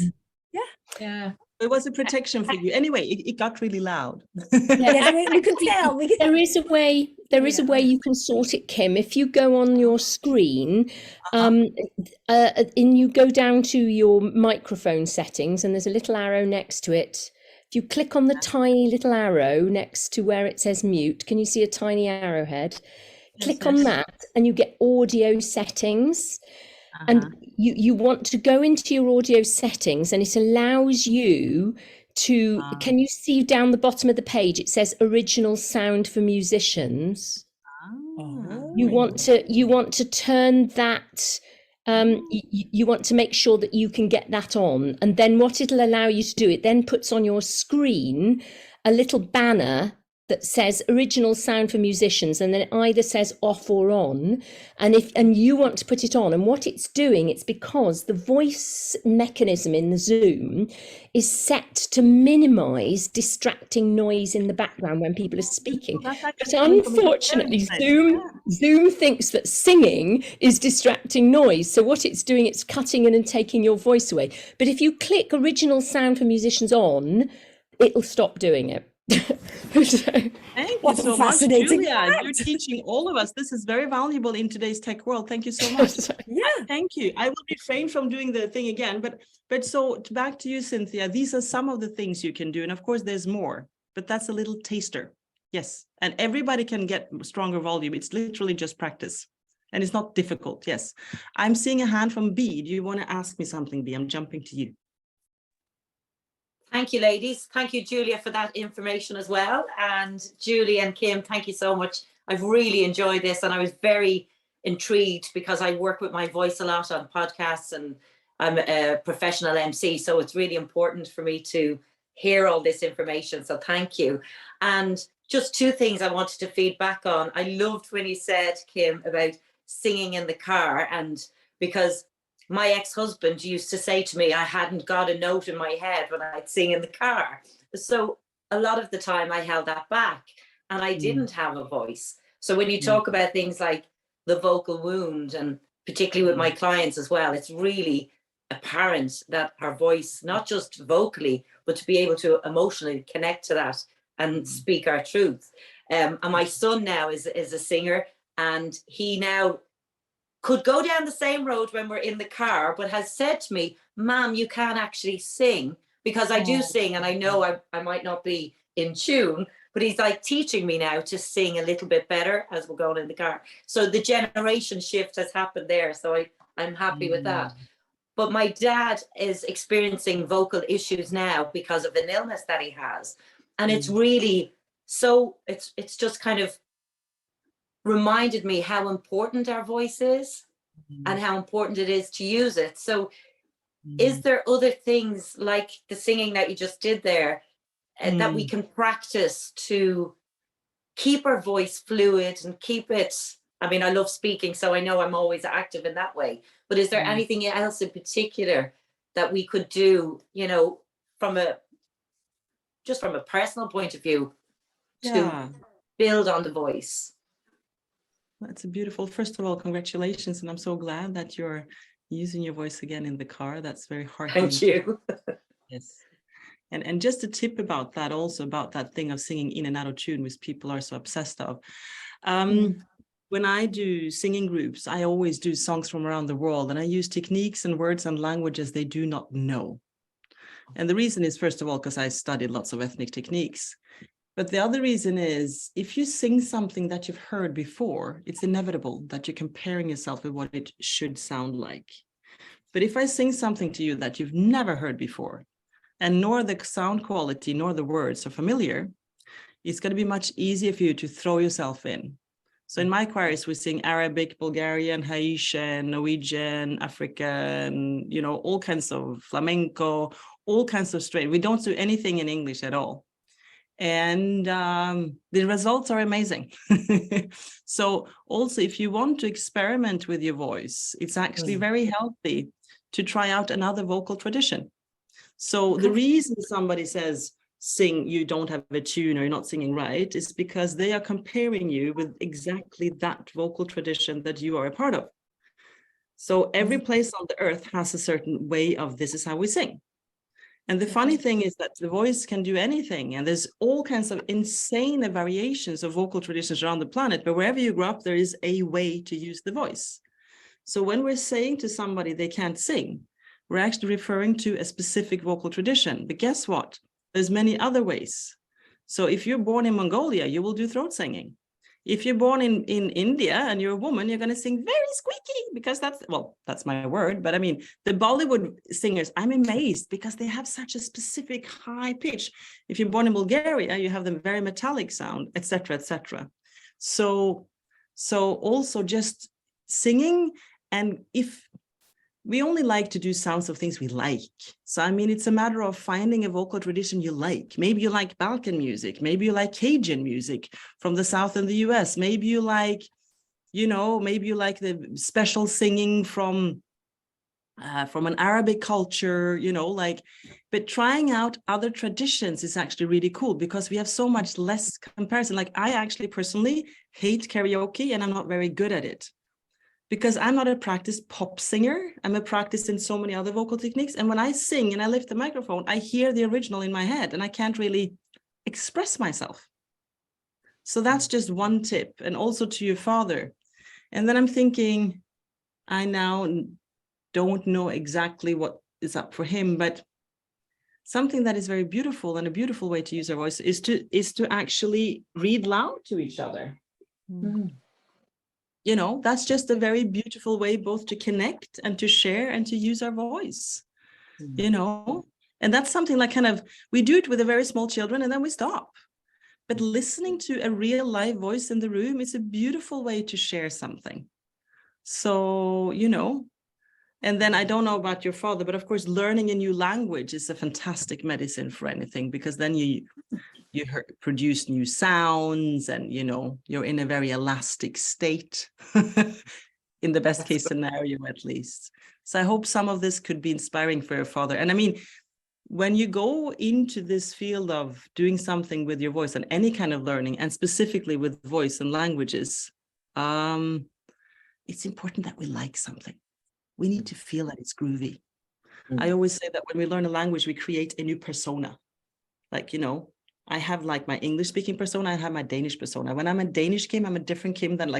S1: Yeah.
S4: Yeah.
S2: It was a protection for you. Anyway, it got really loud.
S1: Yes, we could tell.
S5: There is a way. There is a way you can sort it, Kim. If you go on your screen, and you go down to your microphone settings, and there's a little arrow next to it. If you click on the tiny little arrow next to where it says mute, can you see a tiny arrowhead? Click on that, and you get audio settings. And you want to go into your audio settings, and it allows you to, can you see down the bottom of the page, it says original sound for musicians. You want to turn that, you want to make sure that you can get that on. And then what it'll allow you to do, it then puts on your screen a little banner that says original sound for musicians, and then it either says off or on, and you want to put it on, and what it's doing, it's because the voice mechanism in the Zoom is set to minimize distracting noise in the background when people are speaking.
S2: That's
S5: But
S2: actually coming from a
S5: unfortunately,
S2: parent side.
S5: Zoom thinks that singing is distracting noise. So what it's doing, it's cutting in and taking your voice away. But if you click original sound for musicians on, it'll stop doing it.
S2: Thank you
S1: What a
S2: so much,
S1: fascinating
S2: Julia.
S1: fact.
S2: You're teaching all of us. This is very valuable in today's tech world. Thank you so much.
S1: Yeah.
S2: Thank you. I will refrain from doing the thing again, but so back to you, Cynthia. These are some of the things you can do, and of course, there's more. But that's a little taster. Yes, and everybody can get stronger volume. It's literally just practice, and it's not difficult. Yes, I'm seeing a hand from B. Do you want to ask me something, B? I'm jumping to you.
S6: Thank you, ladies. Thank you, Julia, for that information as well. And Julie and Kim, thank you so much. I've really enjoyed this, and I was very intrigued because I work with my voice a lot on podcasts, and I'm a professional MC. So it's really important for me to hear all this information. So thank you. And just two things I wanted to feed back on. I loved when you said, Kim, about singing in the car, and because my ex-husband used to say to me, I hadn't got a note in my head when I'd sing in the car. So a lot of the time I held that back, and I didn't have a voice. So when you talk about things like the vocal wound, and particularly with my clients as well, it's really apparent that our voice, not just vocally, but to be able to emotionally connect to that and speak our truth. And my son now is a singer, and he now could go down the same road when we're in the car, but has said to me, Mom, you can't actually sing, because I do sing, and I know I might not be in tune, but he's like teaching me now to sing a little bit better as we're going in the car. So the generation shift has happened there. So I'm happy with that. But my dad is experiencing vocal issues now because of an illness that he has. And it's really, so it's just kind of reminded me how important our voice is and how important it is to use it. So is there other things like the singing that you just did there that we can practice to keep our voice fluid and keep it? I mean, I love speaking, so I know I'm always active in that way, but is there anything else in particular that we could do, you know, from a personal point of view to build on the voice?
S2: That's a beautiful, first of all, congratulations. And I'm so glad that you're using your voice again in the car. That's very heartening.
S6: Thank you.
S2: Yes. And just a tip about that, also about that thing of singing in and out of tune, which people are so obsessed of. When I do singing groups, I always do songs from around the world, and I use techniques and words and languages they do not know. And the reason is, first of all, because I studied lots of ethnic techniques. But the other reason is, if you sing something that you've heard before, it's inevitable that you're comparing yourself with what it should sound like. But if I sing something to you that you've never heard before, and nor the sound quality nor the words are familiar, it's going to be much easier for you to throw yourself in. So in my choirs, we sing Arabic, Bulgarian, Haitian, Norwegian, African, you know, all kinds of flamenco, all kinds of straight. We don't do anything in English at all. And the results are amazing. So also, if you want to experiment with your voice, it's actually very healthy to try out another vocal tradition. So the reason somebody says, sing, you don't have a tune or you're not singing right, is because they are comparing you with exactly that vocal tradition that you are a part of. So every place on the earth has a certain way of, this is how we sing. And the funny thing is that the voice can do anything. And there's all kinds of insane variations of vocal traditions around the planet, but wherever you grow up, there is a way to use the voice. So when we're saying to somebody they can't sing, we're actually referring to a specific vocal tradition. But guess what? There's many other ways. So if you're born in Mongolia, you will do throat singing. If you're born in India and you're a woman, you're going to sing very squeaky, because that's my word. But I mean, the Bollywood singers, I'm amazed because they have such a specific high pitch. If you're born in Bulgaria, you have the very metallic sound, etc., etc. So also just singing. And if we only like to do sounds of things we like. So, I mean, it's a matter of finding a vocal tradition you like. Maybe you like Balkan music. Maybe you like Cajun music from the South in the US. Maybe you like, maybe you like the special singing from an Arabic culture, but trying out other traditions is actually really cool because we have so much less comparison. Like I actually personally hate karaoke and I'm not very good at it because I'm not a practiced pop singer. I'm a practice in so many other vocal techniques. And when I sing and I lift the microphone, I hear the original in my head and I can't really express myself. So that's just one tip. And also to your father. And then I'm thinking, I now don't know exactly what is up for him, but something that is very beautiful and a beautiful way to use our voice is to actually read loud to each other. That's just a very beautiful way both to connect and to share and to use our voice, and that's something like we do it with the very small children and then we stop. But listening to a real live voice in the room is a beautiful way to share something. So, and then I don't know about your father, but of course, learning a new language is a fantastic medicine for anything, because then you produce new sounds and, you're in a very elastic state in the best case scenario, at least. So I hope some of this could be inspiring for your father. And I mean, when you go into this field of doing something with your voice and any kind of learning, and specifically with voice and languages, it's important that we like something. We need to feel that it's groovy. I always say that when we learn a language, we create a new persona. Like, I have like my English speaking persona, I have my Danish persona. When I'm a Danish Kim, I'm a different Kim than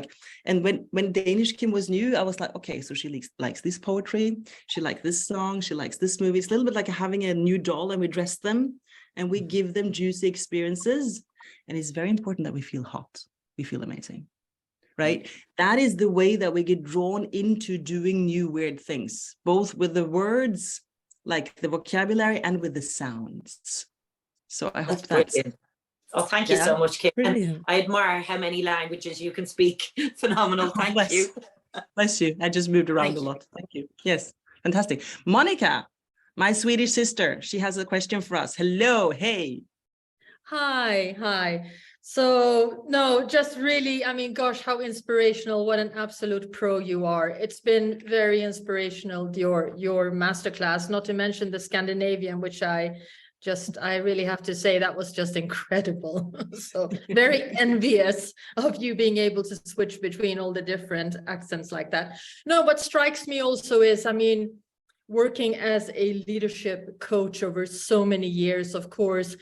S2: and when Danish Kim was new, I was like, okay, so she likes this poetry, she likes this song, she likes this movie. It's a little bit like having a new doll and we dress them and we give them juicy experiences. And it's very important that we feel hot, we feel amazing. Right? That is the way that we get drawn into doing new weird things, both with the words, like the vocabulary, and with the sounds. So I hope that's
S6: brilliant. Oh, thank you so much, Kim.
S1: Brilliant.
S6: I admire how many languages you can speak. Phenomenal. Thank you.
S2: Bless you. I just moved around a lot. Thank you. Yes, fantastic. Monica, my Swedish sister, she has a question for us. Hello. Hey.
S7: Hi. So no, just really, I mean, gosh, how inspirational, what an absolute pro you are. It's been very inspirational, your masterclass, not to mention the Scandinavian, which I really have to say that was just incredible. So very envious of you being able to switch between all the different accents like that. No, what strikes me also is, I mean, working as a leadership coach over so many years, of course,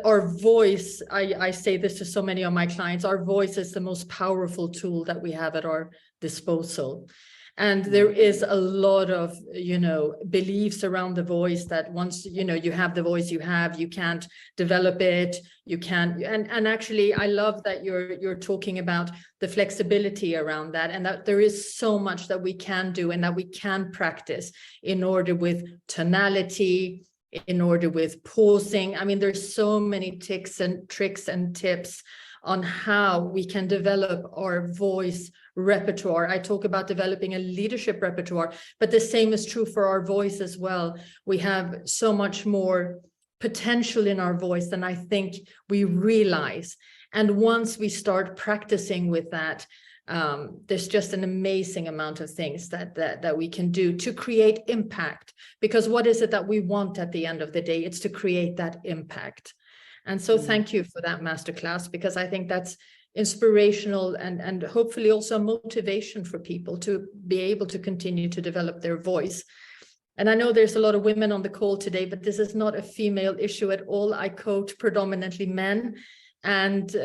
S7: our voice, I say this to so many of my clients, our voice is the most powerful tool that we have at our disposal. And there is a lot of, beliefs around the voice that once, you have the voice you have, you can't develop it, you can't. And actually, I love that you're talking about the flexibility around that, and that there is so much that we can do and that we can practice in order with tonality, in order with pausing. I mean, there's so many tricks and tips on how we can develop our voice repertoire. I talk about developing a leadership repertoire, but the same is true for our voice as well. We have so much more potential in our voice than I think we realize. And once we start practicing with that, there's just an amazing amount of things that we can do to create impact. Because what is it that we want at the end of the day? It's to create that impact. And so thank you for that masterclass, because I think that's inspirational and hopefully also motivation for people to be able to continue to develop their voice. And I know there's a lot of women on the call today, but this is not a female issue at all. I coach predominantly men. And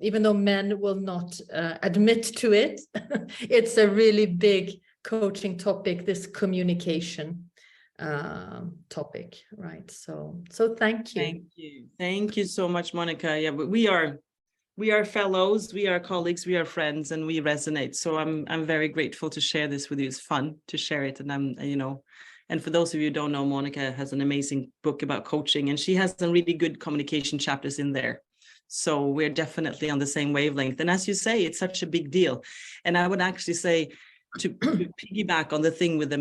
S7: even though men will not admit to it, it's a really big coaching topic, this communication topic, right? So thank you.
S2: Thank you so much, Monica. Yeah, we are fellows, we are colleagues, we are friends, and we resonate. So I'm very grateful to share this with you. It's fun to share it, and and for those of you who don't know, Monica has an amazing book about coaching, and she has some really good communication chapters in there. So we're definitely on the same wavelength. And as you say, it's such a big deal. And I would actually say to piggyback on the thing with the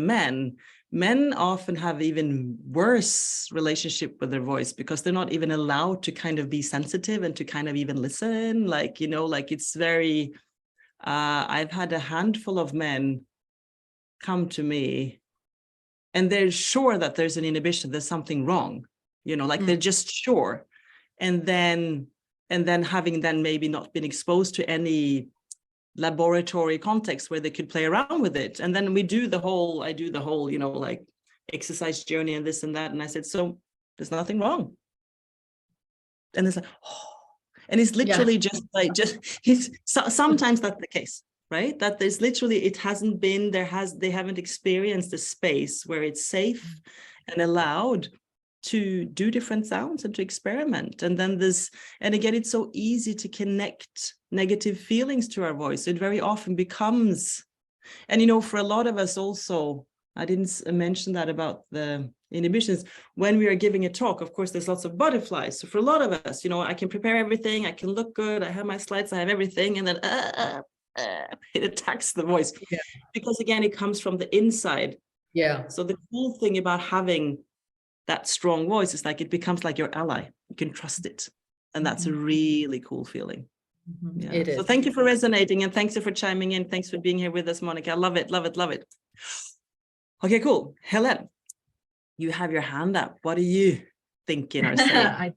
S2: men often have even worse relationship with their voice because they're not even allowed to kind of be sensitive and to kind of even listen. Like, like it's very, I've had a handful of men come to me and they're sure that there's an inhibition, there's something wrong, like they're just sure. And then having then maybe not been exposed to any laboratory context where they could play around with it. And then I do the whole, like exercise journey and this and that. And I said, so there's nothing wrong. And it's like, oh, and it's literally sometimes that's the case, right? That there's literally, it hasn't been, they haven't experienced a space where it's safe and allowed to do different sounds and to experiment. And then and again, it's so easy to connect negative feelings to our voice. It very often becomes, and for a lot of us also, I didn't mention that about the inhibitions. When we are giving a talk, of course, there's lots of butterflies. So for a lot of us, I can prepare everything, I can look good, I have my slides, I have everything, and then it attacks the voice. Yeah. Because again, it comes from the inside.
S7: Yeah.
S2: So the cool thing about having that strong voice is like it becomes like your ally. You can trust it, and that's a really cool feeling. Yeah.
S7: It is.
S2: So thank you for resonating, and thanks for chiming in. Thanks for being here with us, Monica. I love it, love it, love it. Okay, cool. Helen, you have your hand up. What are you thinking or saying?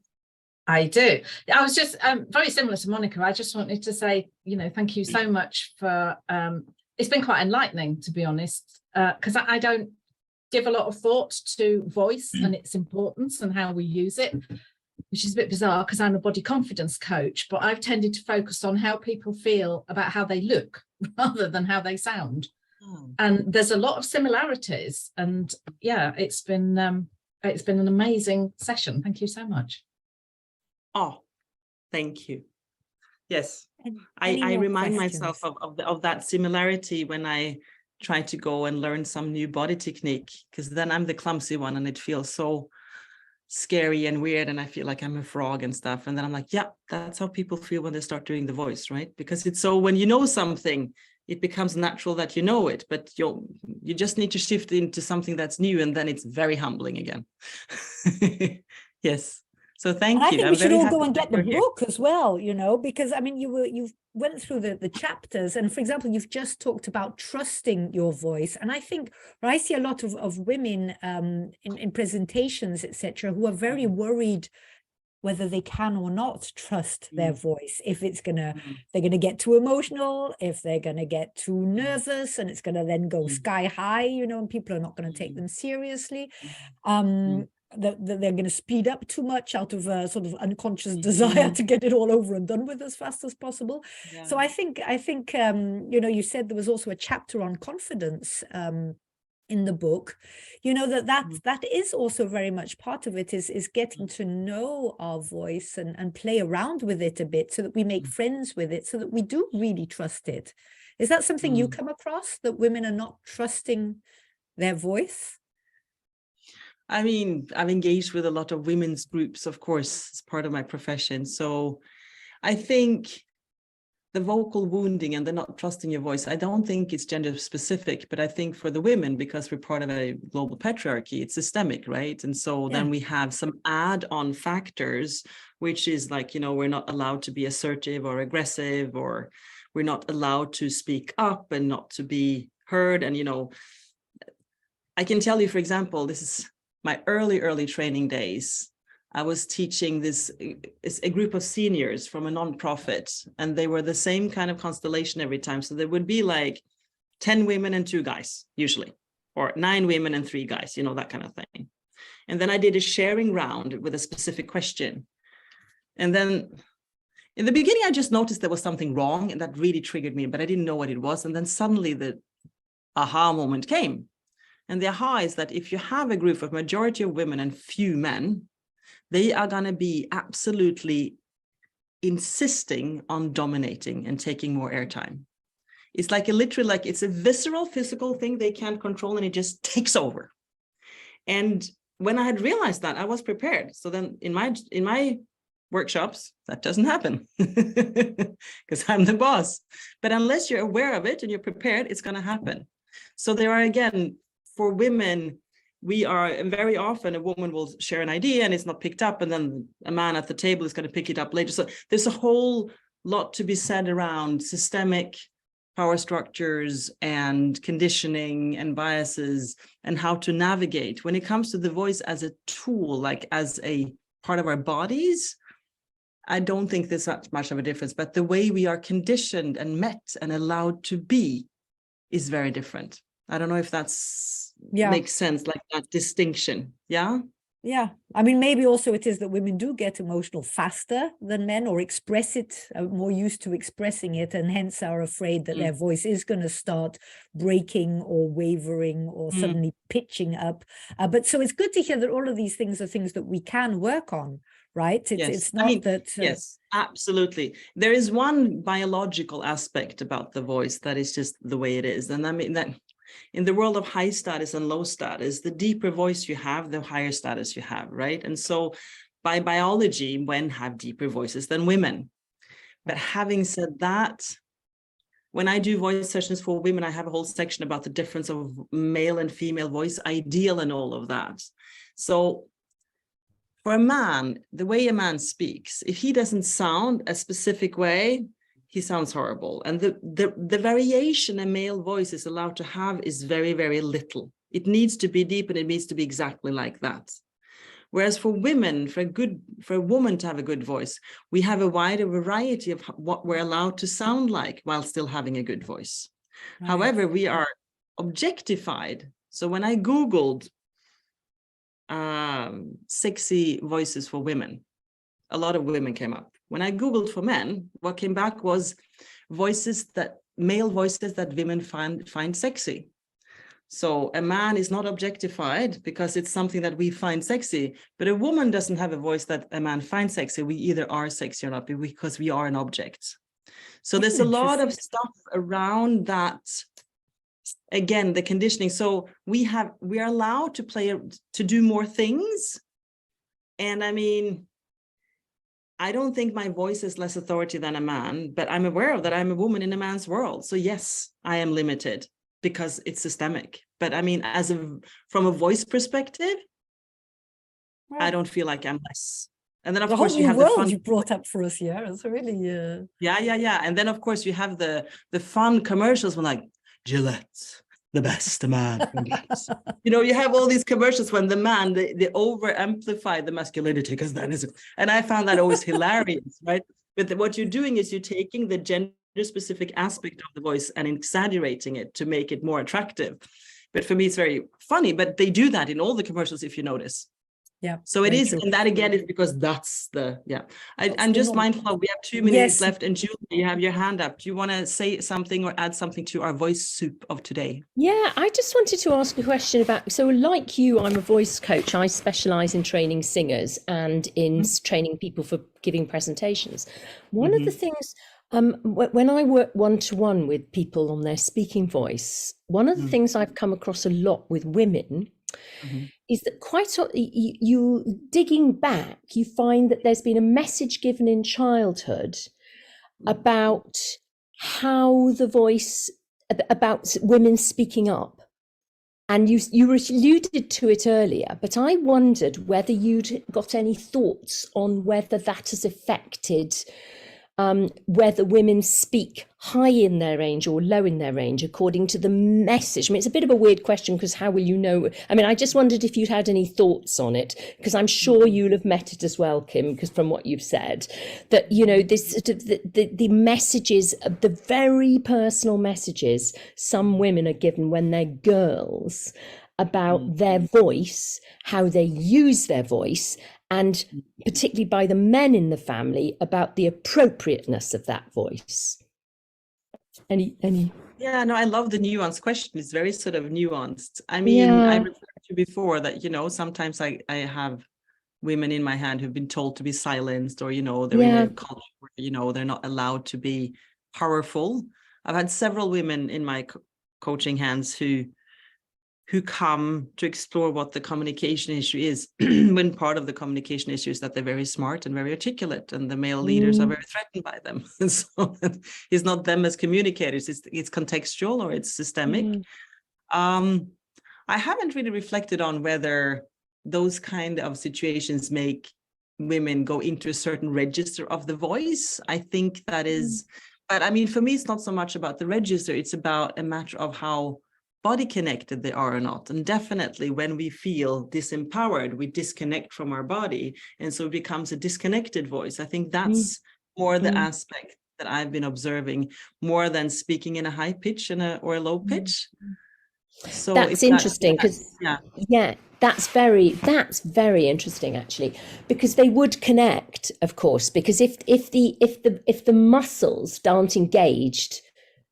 S4: I do. I was just very similar to Monica. I just wanted to say, thank you so much for. It's been quite enlightening, to be honest, because I don't give a lot of thought to voice and its importance and how we use it, which is a bit bizarre because I'm a body confidence coach, but I've tended to focus on how people feel about how they look rather than how they sound. And there's a lot of similarities, and yeah, it's been an amazing session. Thank you so much.
S2: Oh, thank you. Yes, I remind myself of that similarity when I try to go and learn some new body technique, because then I'm the clumsy one and it feels so scary and weird and I feel like I'm a frog and stuff. And then I'm like, yeah, that's how people feel when they start doing the voice, right? Because it's so, when you know something, it becomes natural that you know it, but you just need to shift into something that's new, and then it's very humbling again. Yes. So thank you.
S1: I think we should all go and get the book as well, because I mean, you went through the chapters, and for example, you've just talked about trusting your voice. And I think I see a lot of women in presentations, etc., who are very worried whether they can or not trust their voice, if they're gonna get too emotional, if they're gonna get too nervous, and it's gonna then go sky high, and people are not gonna take them seriously. That they're going to speed up too much out of a sort of unconscious desire to get it all over and done with as fast as possible. Yeah. So I think you said there was also a chapter on confidence in the book. That is also very much part of it, is getting to know our voice and play around with it a bit, so that we make friends with it, so that we do really trust it. Is that something you come across, that women are not trusting their voice?
S2: I mean, I've engaged with a lot of women's groups, of course, as part of my profession. So I think the vocal wounding and the not trusting your voice, I don't think it's gender specific, but I think for the women, because we're part of a global patriarchy, it's systemic, right? And so then we have some add-on factors, which is like, we're not allowed to be assertive or aggressive, or we're not allowed to speak up and not to be heard. And, I can tell you, for example, this is my early training days. I was teaching a group of seniors from a nonprofit, and they were the same kind of constellation every time. So there would be like 10 women and 2 guys, usually, or 9 women and 3 guys, that kind of thing. And then I did a sharing round with a specific question. And then in the beginning, I just noticed there was something wrong, and that really triggered me, but I didn't know what it was. And then suddenly the aha moment came. And the aha is that if you have a group of majority of women and few men, they are going to be absolutely insisting on dominating and taking more airtime. It's like it's a visceral physical thing they can't control, and it just takes over. And when I had realized that, I was prepared. So then in my workshops, that doesn't happen because I'm the boss. But unless you're aware of it and you're prepared, it's going to happen. So there are, again, for women, we are, and very often a woman will share an idea and it's not picked up, and then a man at the table is going to pick it up later. So there's a whole lot to be said around systemic power structures and conditioning and biases and how to navigate when it comes to the voice as a tool, like as a part of our bodies. I don't think there's that much of a difference, but the way we are conditioned and met and allowed to be is very different. I don't know if that's makes sense, like that distinction. Yeah.
S1: Yeah. I mean, maybe also it is that women do get emotional faster than men, or express it, are more used to expressing it, and hence are afraid that their voice is going to start breaking or wavering or suddenly pitching up. But so it's good to hear that all of these things are things that we can work on, right? It's not that...
S2: yes, absolutely. There is one biological aspect about the voice that is just the way it is. And I mean that in the world of high status and low status, the deeper voice you have, the higher status you have, right? And so by biology, men have deeper voices than women. But having said that, when I do voice sessions for women, I have a whole section about the difference of male and female voice ideal and all of that. So for a man, the way a man speaks, if he doesn't sound a specific way, he sounds horrible. And the variation a male voice is allowed to have is very, very little. It needs to be deep and it needs to be exactly like that. Whereas for women, for a woman to have a good voice, we have a wider variety of what we're allowed to sound like while still having a good voice. Right. However, we are objectified. So when I Googled sexy voices for women, a lot of women came up. When I Googled for men, what came back was male voices that women find sexy. So a man is not objectified because it's something that we find sexy, but a woman doesn't have a voice that a man finds sexy. We either are sexy or not because we are an object. So there's a lot of stuff around that. Again, the conditioning. So we are allowed to do more things. And I mean, I don't think my voice is less authority than a man, but I'm aware of that I'm a woman in a man's world. So yes, I am limited because it's systemic. But I mean, from a voice perspective, I don't feel like I'm less. And then of course you have the fun you brought up for us here. It's really yeah. And then of course you have the fun commercials when like Gillette, the best man. You have all these commercials when the man, they over amplify the masculinity because that is, and I found that always hilarious, right? But what you're doing is you're taking the gender specific aspect of the voice and exaggerating it to make it more attractive. But for me, it's very funny, but they do that in all the commercials, if you notice. Yeah. So it is, true. And that again is because that's I'm just mindful we have 2 minutes left, and Julie, you have your hand up. Do you want to say something or add something to our voice soup of today?
S5: Yeah, I just wanted to ask a question about, so like you, I'm a voice coach. I specialize in training singers and in training people for giving presentations. One of the things, when I work one-to-one with people on their speaking voice, one of the things I've come across a lot with women is that you digging back, you find that there's been a message given in childhood about how the voice, about women speaking up. And you alluded to it earlier, but I wondered whether you'd got any thoughts on whether that has affected whether women speak high in their range or low in their range according to the message. I mean, it's a bit of a weird question because how will you know? I mean, I just wondered if you'd had any thoughts on it, because I'm sure you'll have met it as well, Kim, because from what you've said, that, this the messages, the very personal messages some women are given when they're girls about their voice, how they use their voice, and particularly by the men in the family about the appropriateness of that voice. Any?
S2: Yeah, no, I love the nuanced question. It's very sort of nuanced. I mean, I referred to before that, sometimes I have women in my hand who've been told to be silenced, or, they're in a culture where, they're not allowed to be powerful. I've had several women in my coaching hands who who come to explore what the communication issue is, when part of the communication issue is that they're very smart and very articulate, and the male leaders are very threatened by them. So it's not them as communicators, it's contextual or it's systemic. I haven't really reflected on whether those kind of situations make women go into a certain register of the voice. I think that is, but I mean, for me, it's not so much about the register, it's about a matter of how body connected they are or not. And definitely when we feel disempowered, we disconnect from our body. And so it becomes a disconnected voice. I think that's more the aspect that I've been observing, more than speaking in a high pitch or a low pitch. So
S5: that's interesting, because that's very interesting, actually, because they would connect, of course, because if the muscles aren't engaged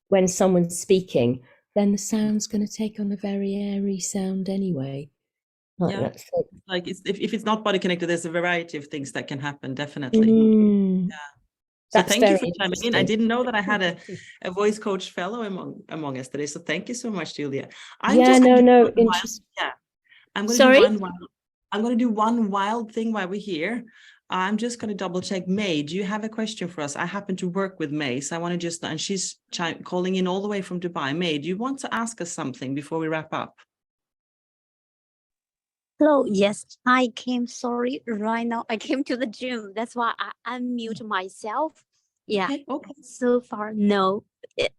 S5: when someone's speaking, then the sound's going to take on a very airy sound anyway.
S2: Like if it's not body connected, there's a variety of things that can happen, definitely. So thank you for chiming in. I didn't know that I had a voice coach fellow among us today. So thank you so much, Julia. I'm going to do one wild thing while we're here. I'm just going to double check. May, do you have a question for us? I happen to work with May, so I want to just, and she's calling in all the way from Dubai. May, do you want to ask us something before we wrap up?
S8: Hello, yes, I came, sorry, right now I came to the gym. That's why I unmute myself. Yeah,
S2: Okay.
S8: So far, no.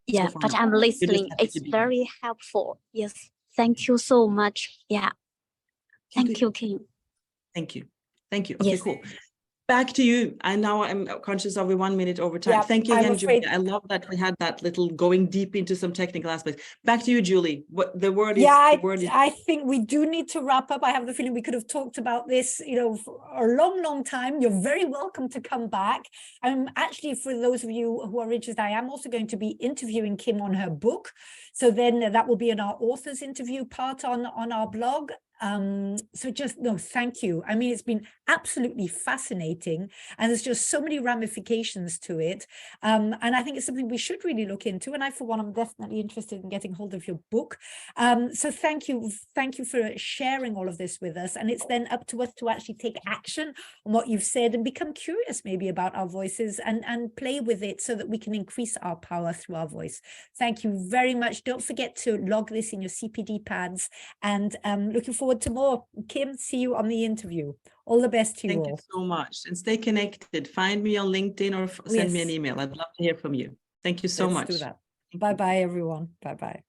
S8: Yeah,
S2: So far,
S8: but
S2: no.
S8: I'm
S2: You're just
S8: listening.
S2: happy
S8: It's
S2: to be
S8: very helpful. Yes, thank you so much. Yeah, thank you, Kim.
S2: Thank you. Thank you. Okay,
S8: Yes.
S2: cool. Back to you. I know I'm conscious of 1 minute over time.
S1: Yeah,
S2: Thank you
S1: I'm
S2: again, Julie.
S1: afraid-
S2: I love that we had that little going deep into some technical aspects. Back to you, Julie. What the word is?
S1: Yeah,
S2: The word is.
S1: I think we do need to wrap up. I have the feeling we could have talked about this, for a long, long time. You're very welcome to come back. Actually, for those of you who are interested, I am also going to be interviewing Kim on her book. So then that will be in our authors interview part on our blog. Thank you. I mean, it's been absolutely fascinating, and there's just so many ramifications to it. And I think it's something we should really look into. And I, for one, am definitely interested in getting hold of your book. So thank you for sharing all of this with us. And it's then up to us to actually take action on what you've said and become curious maybe about our voices and play with it so that we can increase our power through our voice. Thank you very much. Don't forget to log this in your CPD pads, and looking forward to more. Kim, see you on the interview. All the best to you all.
S2: Thank you so much. And stay connected. Find me on LinkedIn or send me an email. I'd love to hear from you. Thank you so much.
S1: Let's do that. Bye-bye, everyone. Bye-bye.